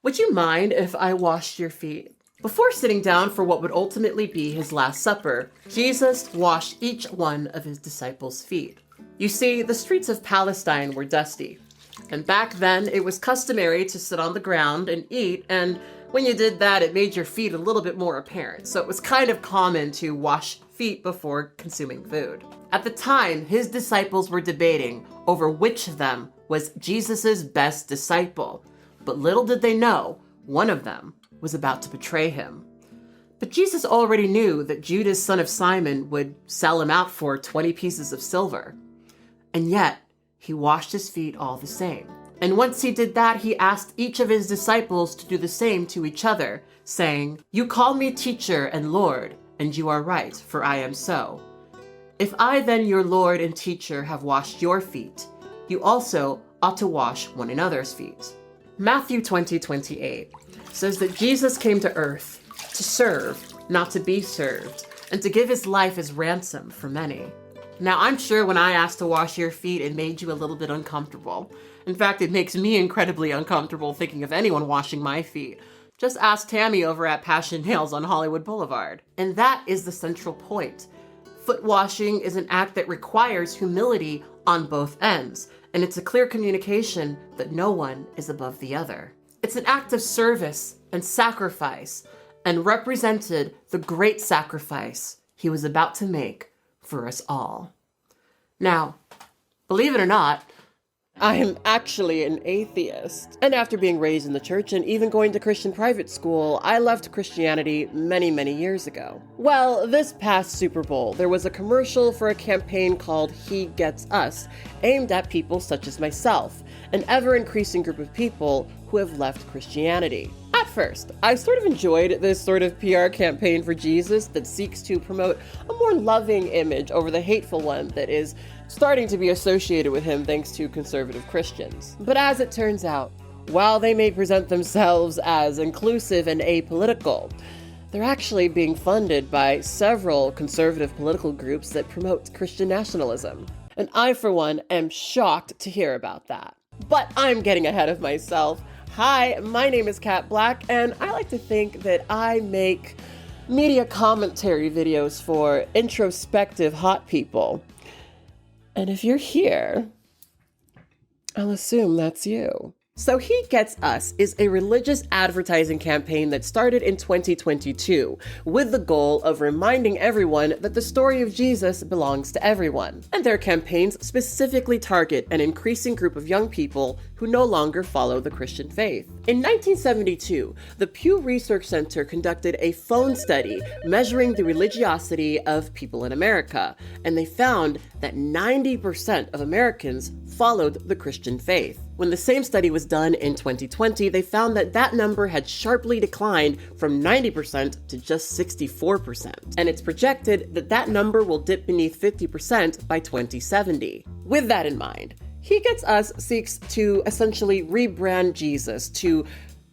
Would you mind if I washed your feet? Before sitting down for what would ultimately be his Last Supper, Jesus washed each one of his disciples' feet. You see, the streets of Palestine were dusty, and back then it was customary to sit on the ground and eat, and when you did that, it made your feet a little bit more apparent, so it was kind of common to wash feet before consuming food. At the time, his disciples were debating over which of them was Jesus's best disciple, but little did they know, one of them was about to betray him. But Jesus already knew that Judas, son of Simon, would sell him out for 20 pieces of silver. And yet, he washed his feet all the same. And once he did that, he asked each of his disciples to do the same to each other, saying, "You call me teacher and Lord, and you are right, for I am so. If I then, your Lord and teacher, have washed your feet, you also ought to wash one another's feet." Matthew 20:28 says that Jesus came to earth to serve, not to be served, and to give his life as ransom for many. Now, I'm sure when I asked to wash your feet, it made you a little bit uncomfortable. In fact, it makes me incredibly uncomfortable thinking of anyone washing my feet. Just ask Tammy over at Passion Nails on Hollywood Boulevard. And that is the central point. Foot washing is an act that requires humility on both ends, and it's a clear communication that no one is above the other. It's an act of service and sacrifice, and represented the great sacrifice he was about to make for us all. Now, believe it or not, I am actually an atheist. And after being raised in the church and even going to Christian private school, I left Christianity many, many years ago. Well, this past Super Bowl, there was a commercial for a campaign called HeGetsUs, aimed at people such as myself, an ever-increasing group of people who have left Christianity. At first, I sort of enjoyed this sort of PR campaign for Jesus that seeks to promote a more loving image over the hateful one that is starting to be associated with him thanks to conservative Christians. But as it turns out, while they may present themselves as inclusive and apolitical, they're actually being funded by several conservative political groups that promote Christian nationalism. And I, for one, am shocked to hear about that. But I'm getting ahead of myself. Hi, my name is katblaque, and I like to think that I make media commentary videos for introspective hot people. And if you're here, I'll assume that's you. So HeGetsUs is a religious advertising campaign that started in 2022 with the goal of reminding everyone that the story of Jesus belongs to everyone. And their campaigns specifically target an increasing group of young people who no longer follow the Christian faith. In 1972, the Pew Research Center conducted a phone study measuring the religiosity of people in America, and they found that 90% of Americans followed the Christian faith. When the same study was done in 2020, they found that that number had sharply declined from 90% to just 64%. And it's projected that that number will dip beneath 50% by 2070. With that in mind, HeGetsUs seeks to essentially rebrand Jesus, to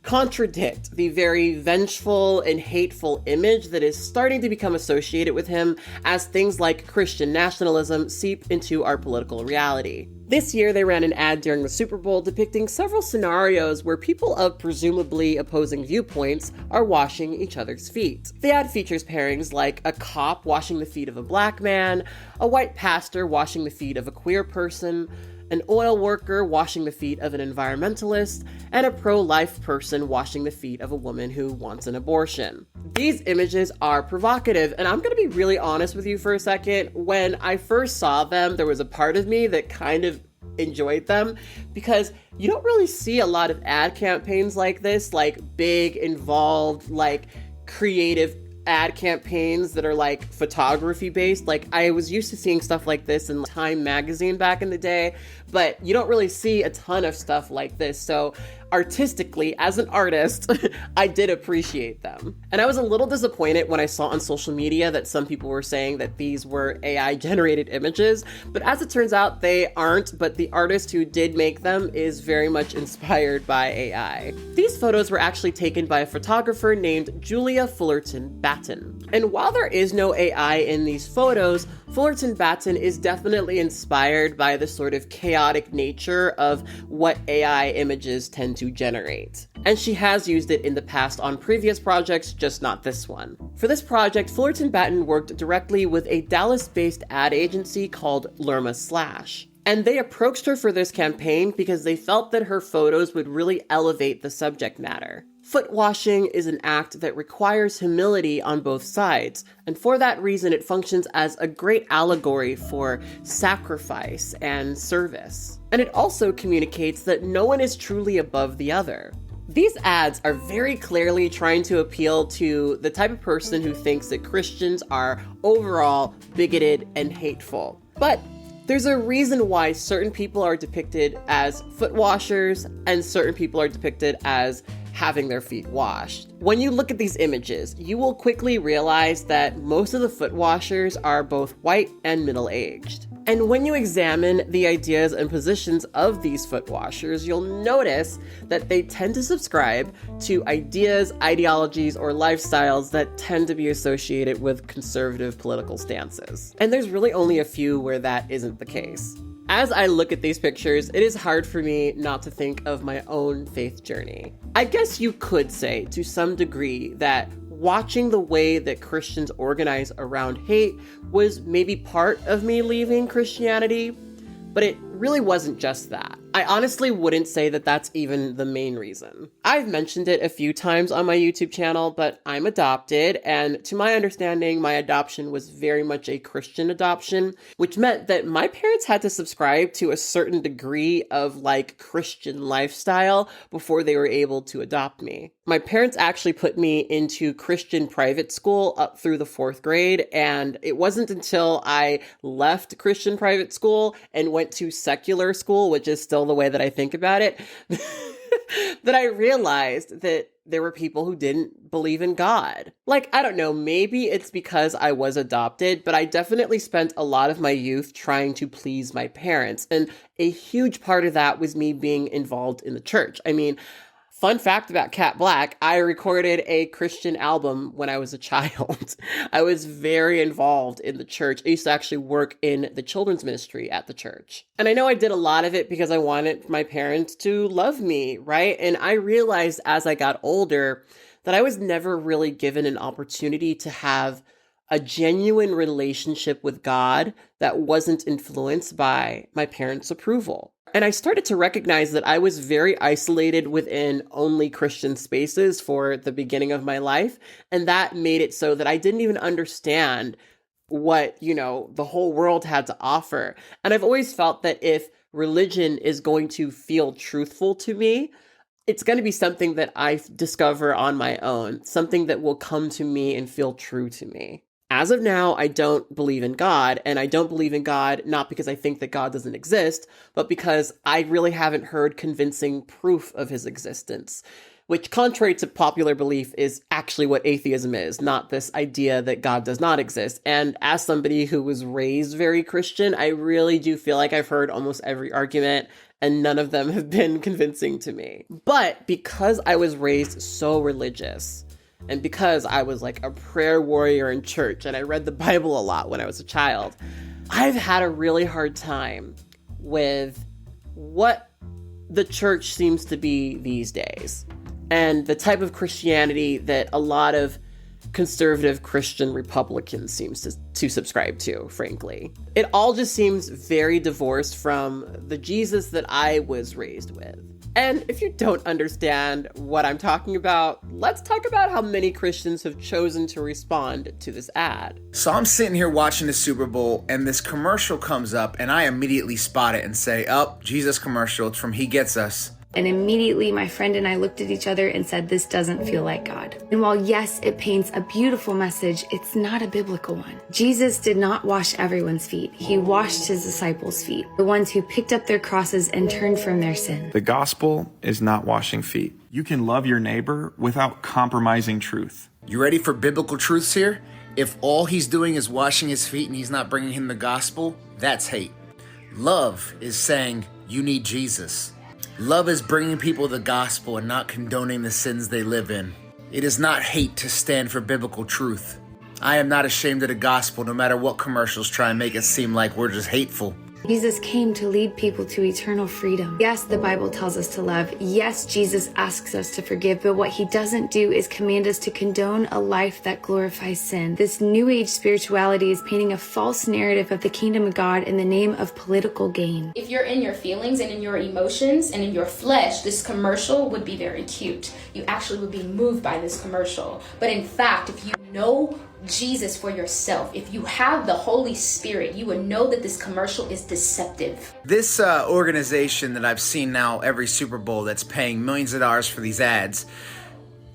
contradict the very vengeful and hateful image that is starting to become associated with him as things like Christian nationalism seep into our political reality. This year, they ran an ad during the Super Bowl depicting several scenarios where people of presumably opposing viewpoints are washing each other's feet. The ad features pairings like a cop washing the feet of a black man, a white pastor washing the feet of a queer person, an oil worker washing the feet of an environmentalist, and a pro-life person washing the feet of a woman who wants an abortion. These images are provocative, and I'm gonna be really honest with you for a second. When I first saw them, there was a part of me that kind of enjoyed them because you don't really see a lot of ad campaigns like this, like big, involved, like creative ad campaigns that are like photography based. Like I was used to seeing stuff like this in Time magazine back in the day, but you don't really see a ton of stuff like this. So artistically, as an artist, I did appreciate them. And I was a little disappointed when I saw on social media that some people were saying that these were AI generated images, but as it turns out, they aren't, but the artist who did make them is very much inspired by AI. These photos were actually taken by a photographer named Julia Fullerton Batten. And while there is no AI in these photos, Fullerton Batten is definitely inspired by the sort of chaotic nature of what AI images tend to generate. And she has used it in the past on previous projects, just not this one. For this project, Fullerton Batten worked directly with a Dallas-based ad agency called Lerma Slash. And they approached her for this campaign because they felt that her photos would really elevate the subject matter. Footwashing is an act that requires humility on both sides, and for that reason it functions as a great allegory for sacrifice and service. And it also communicates that no one is truly above the other. These ads are very clearly trying to appeal to the type of person who thinks that Christians are overall bigoted and hateful. But there's a reason why certain people are depicted as foot washers and certain people are depicted as having their feet washed. When you look at these images, you will quickly realize that most of the foot washers are both white and middle-aged. And when you examine the ideas and positions of these foot washers, you'll notice that they tend to subscribe to ideas, ideologies, or lifestyles that tend to be associated with conservative political stances. And there's really only a few where that isn't the case. As I look at these pictures, it is hard for me not to think of my own faith journey. I guess you could say, to some degree, that watching the way that Christians organize around hate was maybe part of me leaving Christianity, but it really wasn't just that. I honestly wouldn't say that that's even the main reason. I've mentioned it a few times on my YouTube channel, but I'm adopted, and to my understanding, my adoption was very much a Christian adoption, which meant that my parents had to subscribe to a certain degree of Christian lifestyle before they were able to adopt me. My parents actually put me into Christian private school up through the 4th grade, and it wasn't until I left Christian private school and went to secular school, which is still the way that I think about it, that I realized that there were people who didn't believe in God. I don't know, maybe it's because I was adopted, but I definitely spent a lot of my youth trying to please my parents. And a huge part of that was me being involved in the church. I mean, fun fact about katblaque, I recorded a Christian album when I was a child. I was very involved in the church. I used to actually work in the children's ministry at the church. And I know I did a lot of it because I wanted my parents to love me, right? And I realized as I got older that I was never really given an opportunity to have a genuine relationship with God that wasn't influenced by my parents' approval. And I started to recognize that I was very isolated within only Christian spaces for the beginning of my life. And that made it so that I didn't even understand what, the whole world had to offer. And I've always felt that if religion is going to feel truthful to me, it's going to be something that I discover on my own, something that will come to me and feel true to me. As of now, I don't believe in God, and I don't believe in God not because I think that God doesn't exist, but because I really haven't heard convincing proof of his existence, which, contrary to popular belief, is actually what atheism is, not this idea that God does not exist. And as somebody who was raised very Christian, I really do feel like I've heard almost every argument, and none of them have been convincing to me. But because I was raised so religious, and because I was a prayer warrior in church and I read the Bible a lot when I was a child, I've had a really hard time with what the church seems to be these days and the type of Christianity that a lot of conservative Christian Republicans seems to subscribe to, frankly. It all just seems very divorced from the Jesus that I was raised with. And if you don't understand what I'm talking about, let's talk about how many Christians have chosen to respond to this ad. So I'm sitting here watching the Super Bowl and this commercial comes up and I immediately spot it and say, oh, Jesus commercial, it's from HeGetsUs. And immediately my friend and I looked at each other and said, this doesn't feel like God. And while yes, it paints a beautiful message, it's not a biblical one. Jesus did not wash everyone's feet. He washed his disciples' feet, the ones who picked up their crosses and turned from their sin. The gospel is not washing feet. You can love your neighbor without compromising truth. You ready for biblical truths here? If all he's doing is washing his feet and he's not bringing him the gospel, that's hate. Love is saying, you need Jesus. Love is bringing people the gospel and not condoning the sins they live in. It is not hate to stand for biblical truth. I am not ashamed of the gospel, no matter what commercials try and make it seem like we're just hateful. Jesus came to lead people to eternal freedom. Yes, the Bible tells us to love. Yes, Jesus asks us to forgive, but what he doesn't do is command us to condone a life that glorifies sin. This new age spirituality is painting a false narrative of the kingdom of God in the name of political gain. If you're in your feelings and in your emotions and in your flesh, this commercial would be very cute. You actually would be moved by this commercial. But in fact, if you know Jesus for yourself, if you have the Holy Spirit, you would know that this commercial is deceptive. This organization that I've seen now every Super Bowl that's paying millions of dollars for these ads,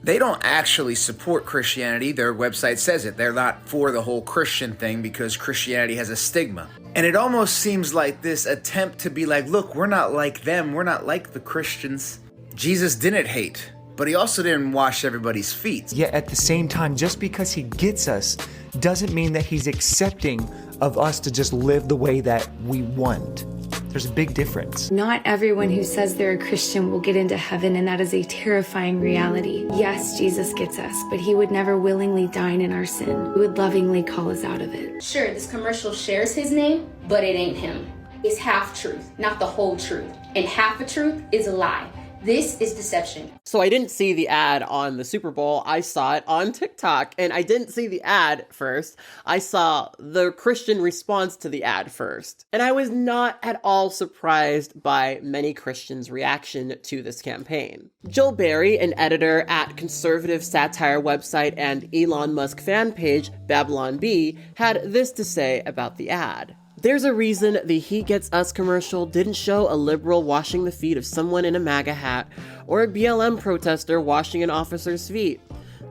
they don't actually support Christianity. Their website says it. They're not for the whole Christian thing because Christianity has a stigma. And it almost seems like this attempt to be like, look, we're not like them. We're not like the Christians. Jesus didn't hate, but he also didn't wash everybody's feet. Yet at the same time, just because he gets us doesn't mean that he's accepting of us to just live the way that we want. There's a big difference. Not everyone who says they're a Christian will get into heaven, and that is a terrifying reality. Yes, Jesus gets us, but he would never willingly dine in our sin. He would lovingly call us out of it. Sure, this commercial shares his name, but it ain't him. It's half truth, not the whole truth. And half a truth is a lie. This is deception. So I didn't see the ad on the Super Bowl. I saw it on TikTok, and I didn't see the ad first. I saw the Christian response to the ad first. And I was not at all surprised by many Christians' reaction to this campaign. Joel Berry, an editor at conservative satire website and Elon Musk fan page Babylon Bee, had this to say about the ad. There's a reason the HeGetsUs commercial didn't show a liberal washing the feet of someone in a MAGA hat or a BLM protester washing an officer's feet.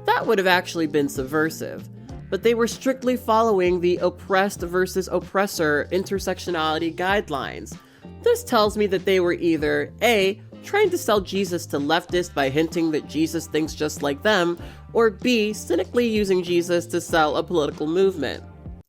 That would have actually been subversive. But they were strictly following the oppressed versus oppressor intersectionality guidelines. This tells me that they were either A, trying to sell Jesus to leftists by hinting that Jesus thinks just like them, or B, cynically using Jesus to sell a political movement.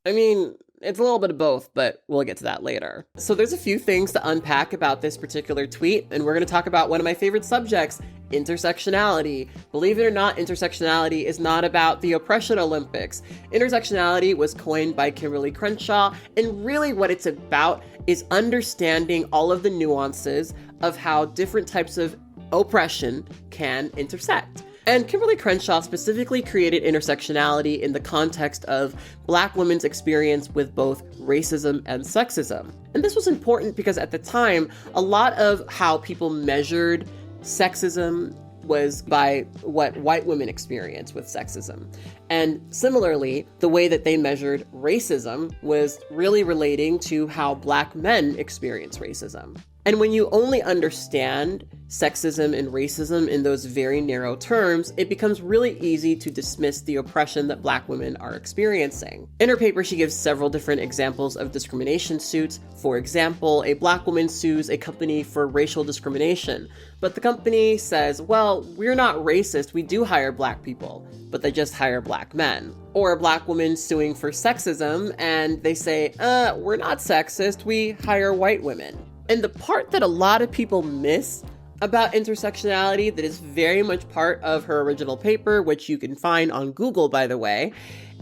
I mean, it's a little bit of both, but we'll get to that later. So there's a few things to unpack about this particular tweet, and we're going to talk about one of my favorite subjects, intersectionality. Believe it or not, intersectionality is not about the oppression Olympics. Intersectionality was coined by Kimberly Crenshaw, and really what it's about is understanding all of the nuances of how different types of oppression can intersect. And Kimberly Crenshaw specifically created intersectionality in the context of Black women's experience with both racism and sexism. And this was important because at the time, a lot of how people measured sexism was by what white women experience with sexism. And similarly, the way that they measured racism was really relating to how Black men experience racism. And when you only understand sexism and racism in those very narrow terms, it becomes really easy to dismiss the oppression that Black women are experiencing. In her paper, she gives several different examples of discrimination suits. For example, a Black woman sues a company for racial discrimination, but the company says, well, we're not racist, we do hire Black people, but they just hire Black men. Or a Black woman suing for sexism, and they say, we're not sexist, we hire white women. And the part that a lot of people miss about intersectionality that is very much part of her original paper, which you can find on Google, by the way,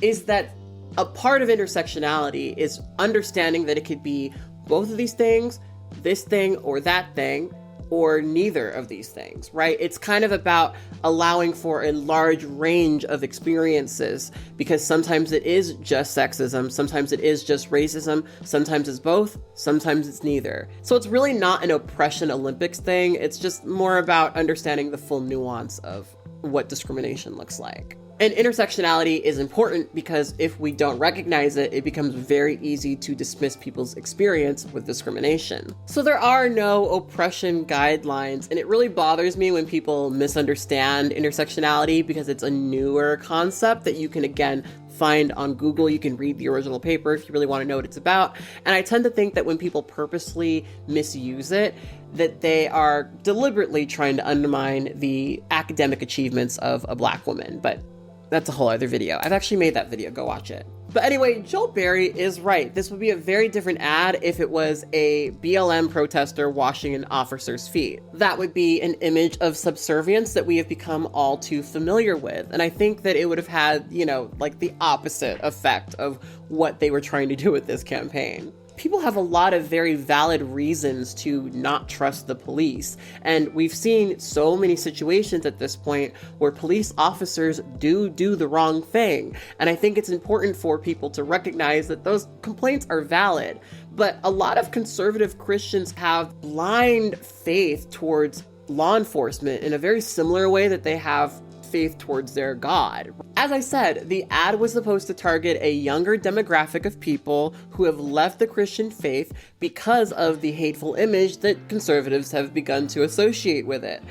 is that a part of intersectionality is understanding that it could be both of these things, this thing or that thing, or neither of these things, right? It's kind of about allowing for a large range of experiences, because sometimes it is just sexism, sometimes it is just racism, sometimes it's both, sometimes it's neither. So it's really not an oppression Olympics thing, it's just more about understanding the full nuance of what discrimination looks like. And intersectionality is important because if we don't recognize it, it becomes very easy to dismiss people's experience with discrimination. So there are no oppression guidelines, and it really bothers me when people misunderstand intersectionality because it's a newer concept that you can, again, find on Google. You can read the original paper if you really want to know what it's about. And I tend to think that when people purposely misuse it, that they are deliberately trying to undermine the academic achievements of a Black woman. But that's a whole other video. I've actually made that video, go watch it. But anyway, Joel Berry is right. This would be a very different ad if it was a BLM protester washing an officer's feet. That would be an image of subservience that we have become all too familiar with. And I think that it would have had, like the opposite effect of what they were trying to do with this campaign. People have a lot of very valid reasons to not trust the police. And we've seen so many situations at this point where police officers do the wrong thing. And I think it's important for people to recognize that those complaints are valid. But a lot of conservative Christians have blind faith towards law enforcement in a very similar way that they have faith towards their God. As I said, the ad was supposed to target a younger demographic of people who have left the Christian faith because of the hateful image that conservatives have begun to associate with it.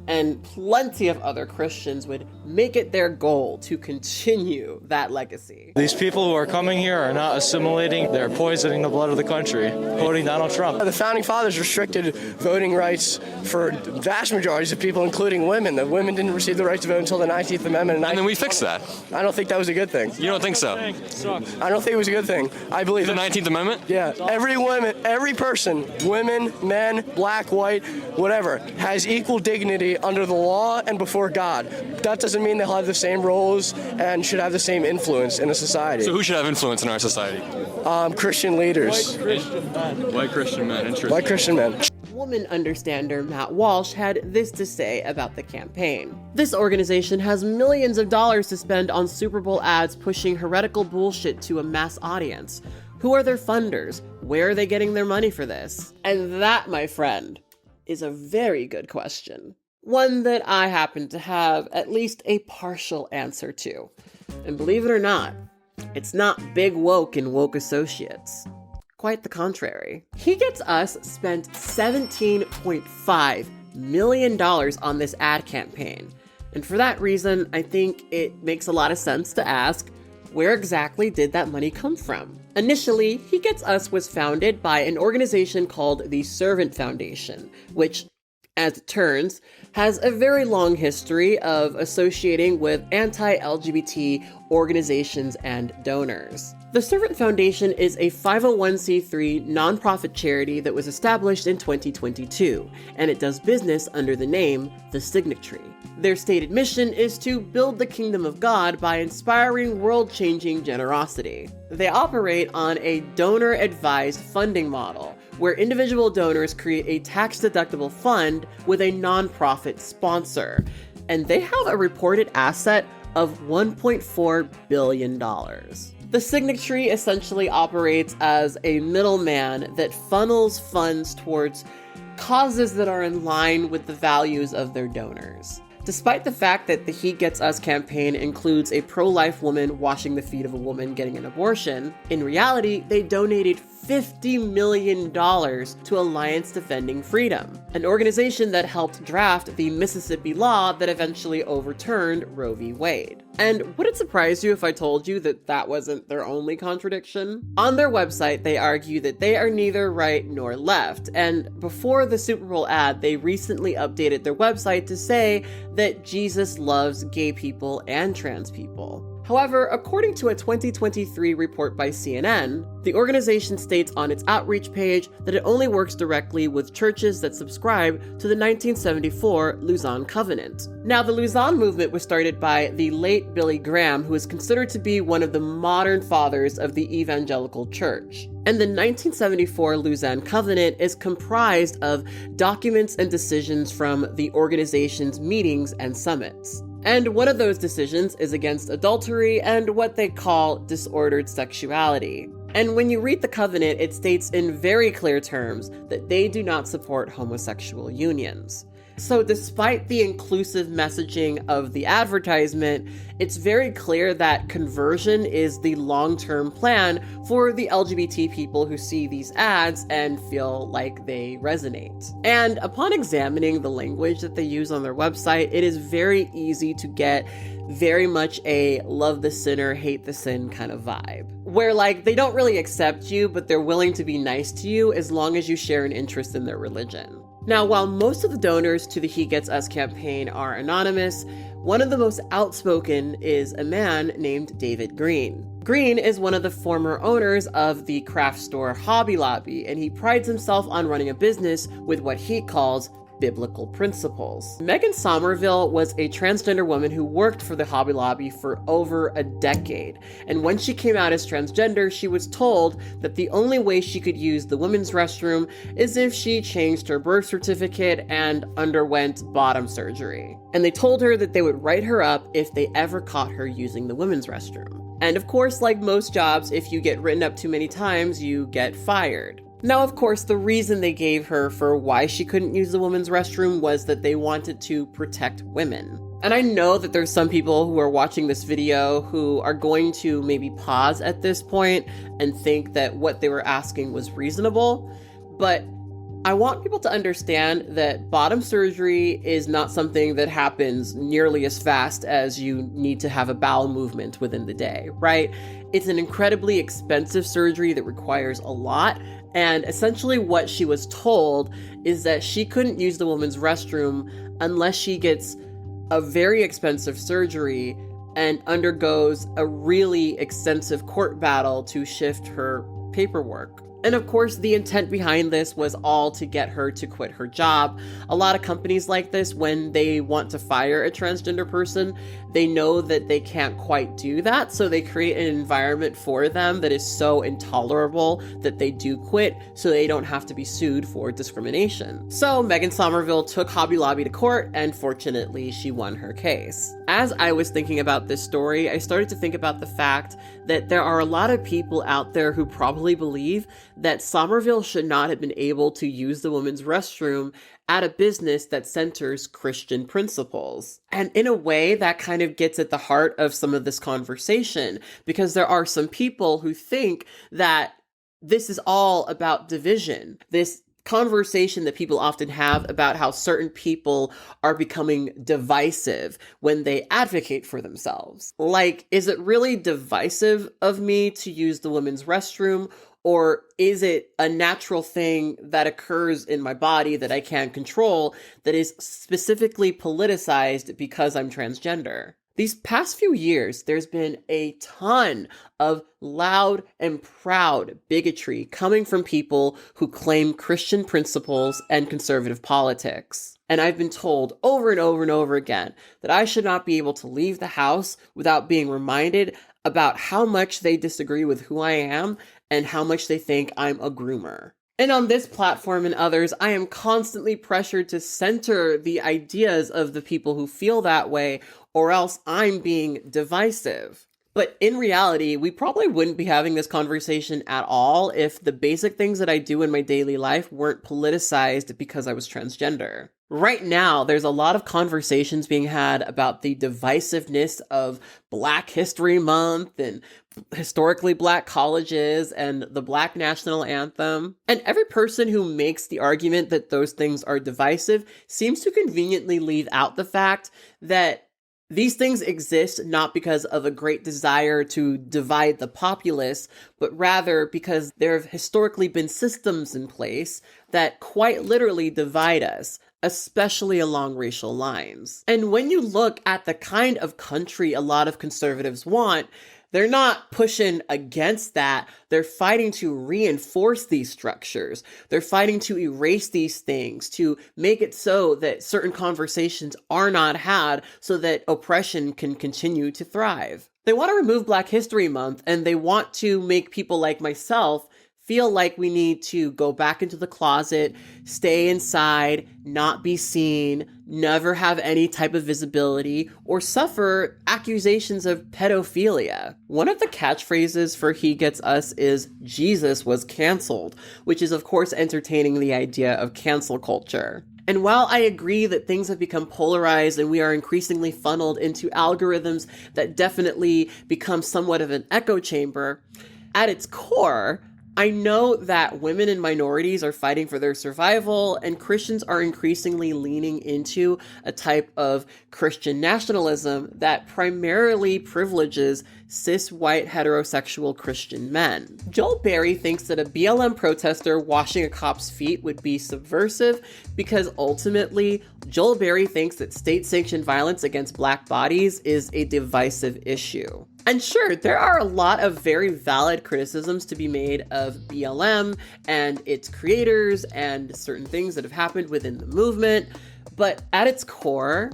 And plenty of other Christians would make it their goal to continue that legacy. These people who are coming here are not assimilating, they're poisoning the blood of the country, voting Donald Trump. The founding fathers restricted voting rights for vast majorities of people, including women. The women didn't receive the right to vote until the 19th Amendment. And then we fixed that. I don't think that was a good thing. You don't think so? I don't think it was a good thing. I believe the 19th Amendment? Yeah. Every person, women, men, black, white, whatever, has equal dignity under the law and before God. That doesn't mean they'll have the same roles and should have the same influence in a society. So who should have influence in our society? Christian leaders. White Christian men. Interesting. White Christian men. Woman understander Matt Walsh had this to say about the campaign. This organization has millions of dollars to spend on Super Bowl ads pushing heretical bullshit to a mass audience. Who are their funders? Where are they getting their money for this? And that, my friend, is a very good question. One that I happen to have at least a partial answer to. And believe it or not, it's not big woke and woke associates. Quite the contrary. HeGetsUs spent $17.5 million on this ad campaign. And for that reason, I think it makes a lot of sense to ask, where exactly did that money come from? Initially, HeGetsUs was founded by an organization called the Servant Foundation, which, as it turns, has a very long history of associating with anti-LGBT organizations and donors. The Servant Foundation is a 501c3 nonprofit charity that was established in 2022, and it does business under the name The Signatory. Their stated mission is to build the kingdom of God by inspiring world-changing generosity. They operate on a donor-advised funding model, where individual donors create a tax-deductible fund with a nonprofit sponsor. And they have a reported asset of $1.4 billion. The Signatory essentially operates as a middleman that funnels funds towards causes that are in line with the values of their donors. Despite the fact that the HeGetsUs campaign includes a pro-life woman washing the feet of a woman getting an abortion, in reality, they donated $50 million to Alliance Defending Freedom, an organization that helped draft the Mississippi law that eventually overturned Roe v. Wade. And would it surprise you if I told you that that wasn't their only contradiction? On their website, they argue that they are neither right nor left, and before the Super Bowl ad, they recently updated their website to say that Jesus loves gay people and trans people. However, according to a 2023 report by CNN, the organization states on its outreach page that it only works directly with churches that subscribe to the 1974 Lausanne Covenant. Now, the Lausanne movement was started by the late Billy Graham, who is considered to be one of the modern fathers of the evangelical church. And the 1974 Lausanne Covenant is comprised of documents and decisions from the organization's meetings and summits. And one of those decisions is against adultery and what they call disordered sexuality. And when you read the covenant, it states in very clear terms that they do not support homosexual unions. So despite the inclusive messaging of the advertisement, it's very clear that conversion is the long-term plan for the LGBT people who see these ads and feel like they resonate. And upon examining the language that they use on their website, it is very easy to get very much a love the sinner, hate the sin kind of vibe. Where like they don't really accept you, but they're willing to be nice to you as long as you share an interest in their religion. Now, while most of the donors to the He Gets Us campaign are anonymous, one of the most outspoken is a man named David Green. Green is one of the former owners of the craft store Hobby Lobby, and he prides himself on running a business with what he calls biblical principles. Megan Somerville was a transgender woman who worked for the Hobby Lobby for over a decade. And when she came out as transgender, she was told that the only way she could use the women's restroom is if she changed her birth certificate and underwent bottom surgery. And they told her that they would write her up if they ever caught her using the women's restroom. And of course, like most jobs, if you get written up too many times, you get fired. Now, of course, the reason they gave her for why she couldn't use the women's restroom was that they wanted to protect women. And I know that there's some people who are watching this video who are going to maybe pause at this point and think that what they were asking was reasonable, but I want people to understand that bottom surgery is not something that happens nearly as fast as you need to have a bowel movement within the day, right? It's an incredibly expensive surgery that requires a lot. And essentially what she was told is that she couldn't use the women's restroom unless she gets a very expensive surgery and undergoes a really extensive court battle to shift her paperwork. And of course, the intent behind this was all to get her to quit her job. A lot of companies like this, when they want to fire a transgender person, they know that they can't quite do that. So they create an environment for them that is so intolerable that they do quit so they don't have to be sued for discrimination. So Megan Somerville took Hobby Lobby to court, and fortunately, she won her case. As I was thinking about this story, I started to think about the fact that there are a lot of people out there who probably believe that Somerville should not have been able to use the women's restroom at a business that centers Christian principles. And in a way, that kind of gets at the heart of some of this conversation, because there are some people who think that this is all about division. This conversation that people often have about how certain people are becoming divisive when they advocate for themselves. Like, is it really divisive of me to use the women's restroom? Or is it a natural thing that occurs in my body that I can't control that is specifically politicized because I'm transgender? These past few years, there's been a ton of loud and proud bigotry coming from people who claim Christian principles and conservative politics. And I've been told over and over and over again that I should not be able to leave the house without being reminded about how much they disagree with who I am and how much they think I'm a groomer. And on this platform and others, I am constantly pressured to center the ideas of the people who feel that way, or else I'm being divisive. But in reality, we probably wouldn't be having this conversation at all if the basic things that I do in my daily life weren't politicized because I was transgender. Right now, there's a lot of conversations being had about the divisiveness of Black History Month and historically Black colleges and the Black national anthem. And every person who makes the argument that those things are divisive seems to conveniently leave out the fact that these things exist not because of a great desire to divide the populace, but rather because there have historically been systems in place that quite literally divide us, especially along racial lines. And when you look at the kind of country a lot of conservatives want, they're not pushing against that. They're fighting to reinforce these structures. They're fighting to erase these things, to make it so that certain conversations are not had so that oppression can continue to thrive. They want to remove Black History Month, and they want to make people like myself feel like we need to go back into the closet, stay inside, not be seen, never have any type of visibility, or suffer accusations of pedophilia. One of the catchphrases for He Gets Us is Jesus was canceled, which is of course entertaining the idea of cancel culture. And while I agree that things have become polarized and we are increasingly funneled into algorithms that definitely become somewhat of an echo chamber, at its core, I know that women and minorities are fighting for their survival, and Christians are increasingly leaning into a type of Christian nationalism that primarily privileges cis white heterosexual Christian men. Joel Berry thinks that a BLM protester washing a cop's feet would be subversive because ultimately Joel Berry thinks that state-sanctioned violence against Black bodies is a divisive issue. And sure, there are a lot of very valid criticisms to be made of BLM and its creators and certain things that have happened within the movement, but at its core,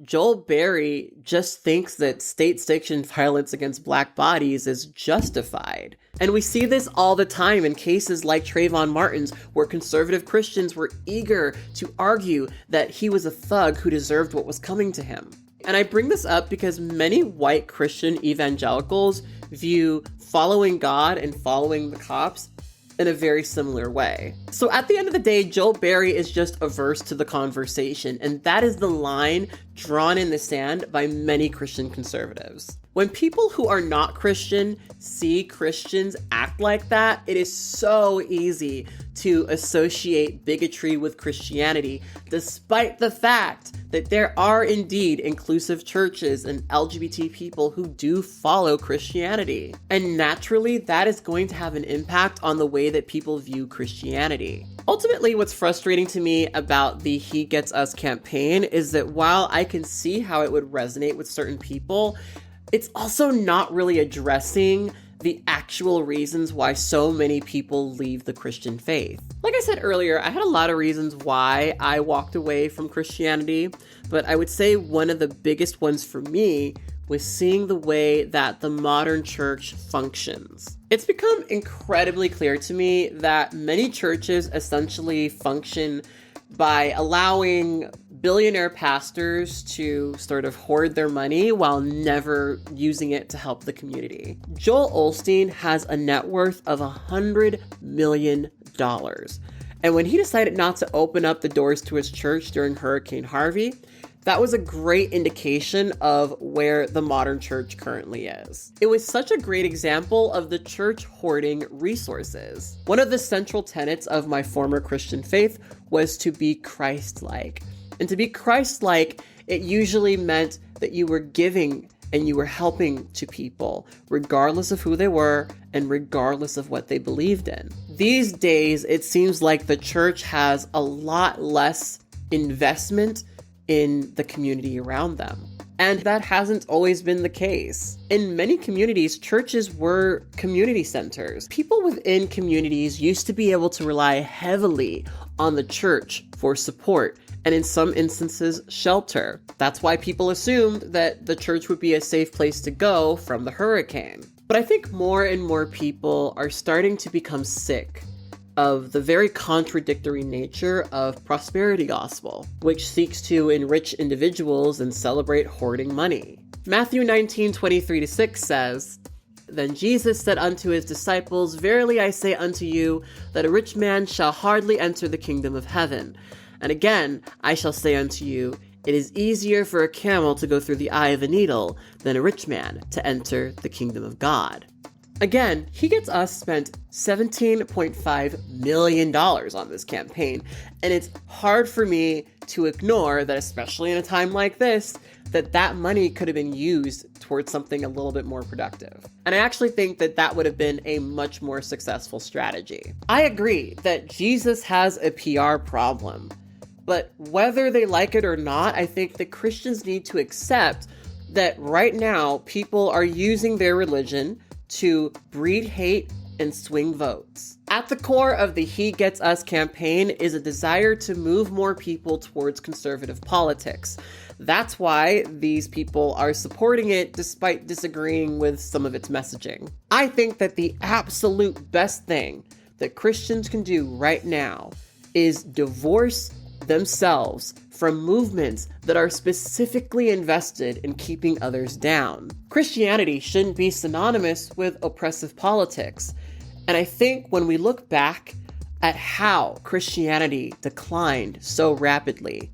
Joel Berry just thinks that state-sanctioned violence against Black bodies is justified. And we see this all the time in cases like Trayvon Martin's, where conservative Christians were eager to argue that he was a thug who deserved what was coming to him. And I bring this up because many white Christian evangelicals view following God and following the cops in a very similar way. So at the end of the day, Joel Berry is just averse to the conversation, and that is the line drawn in the sand by many Christian conservatives. When people who are not Christian see Christians act like that, it is so easy to associate bigotry with Christianity, despite the fact that there are indeed inclusive churches and LGBT people who do follow Christianity. And naturally, that is going to have an impact on the way that people view Christianity. Ultimately, what's frustrating to me about the HeGetsUs campaign is that while I can see how it would resonate with certain people, it's also not really addressing the actual reasons why so many people leave the Christian faith. Like I said earlier, I had a lot of reasons why I walked away from Christianity, but I would say one of the biggest ones for me was seeing the way that the modern church functions. It's become incredibly clear to me that many churches essentially function by allowing billionaire pastors to sort of hoard their money while never using it to help the community. Joel Osteen has a net worth of $100 million. And when he decided not to open up the doors to his church during Hurricane Harvey, that was a great indication of where the modern church currently is. It was such a great example of the church hoarding resources. One of the central tenets of my former Christian faith was to be Christ-like. And to be Christ-like, it usually meant that you were giving and you were helping to people, regardless of who they were and regardless of what they believed in. These days, it seems like the church has a lot less investment in the community around them. And that hasn't always been the case. In many communities, churches were community centers. People within communities used to be able to rely heavily on the church for support, and in some instances, shelter. That's why people assumed that the church would be a safe place to go from the hurricane. But I think more and more people are starting to become sick of the very contradictory nature of prosperity gospel, which seeks to enrich individuals and celebrate hoarding money. Matthew 19:23-6 says, "Then Jesus said unto his disciples, Verily I say unto you, that a rich man shall hardly enter the kingdom of heaven. And again, I shall say unto you, it is easier for a camel to go through the eye of a needle than a rich man to enter the kingdom of God." Again, HeGetsUs spent $17.5 million on this campaign, and it's hard for me to ignore that, especially in a time like this, that money could have been used towards something a little bit more productive. And I actually think that would have been a much more successful strategy. I agree that Jesus has a PR problem, but whether they like it or not, I think that Christians need to accept that right now people are using their religion to breed hate and swing votes. At the core of the HeGetsUs campaign is a desire to move more people towards conservative politics. That's why these people are supporting it despite disagreeing with some of its messaging. I think that the absolute best thing that Christians can do right now is divorce themselves from movements that are specifically invested in keeping others down. Christianity shouldn't be synonymous with oppressive politics. And I think when we look back at how Christianity declined so rapidly,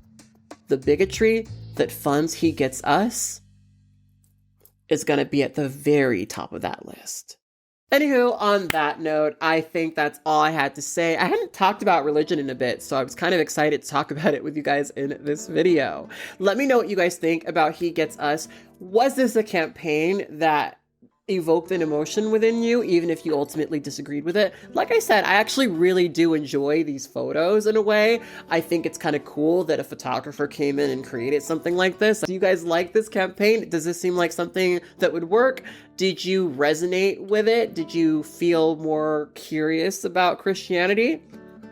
the bigotry that funds HeGetsUs is going to be at the very top of that list. Anywho, on that note, I think that's all I had to say. I hadn't talked about religion in a bit, so I was kind of excited to talk about it with you guys in this video. Let me know what you guys think about He Gets Us. Was this a campaign that evoked an emotion within you, even if you ultimately disagreed with it? Like I said, I actually really do enjoy these photos in a way. I think it's kind of cool that a photographer came in and created something like this. Do you guys like this campaign? Does this seem like something that would work? Did you resonate with it? Did you feel more curious about Christianity?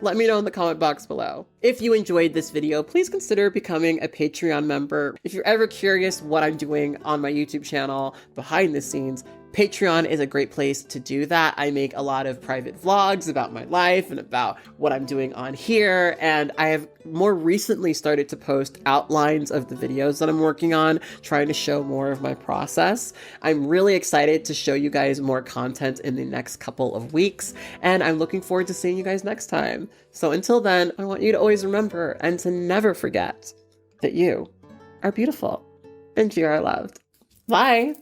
Let me know in the comment box below. If you enjoyed this video, please consider becoming a Patreon member. If you're ever curious what I'm doing on my YouTube channel behind the scenes, Patreon is a great place to do that. I make a lot of private vlogs about my life and about what I'm doing on here, and I have more recently started to post outlines of the videos that I'm working on, trying to show more of my process. I'm really excited to show you guys more content in the next couple of weeks, and I'm looking forward to seeing you guys next time. So until then, I want you to always remember and to never forget that you are beautiful and you are loved. Bye!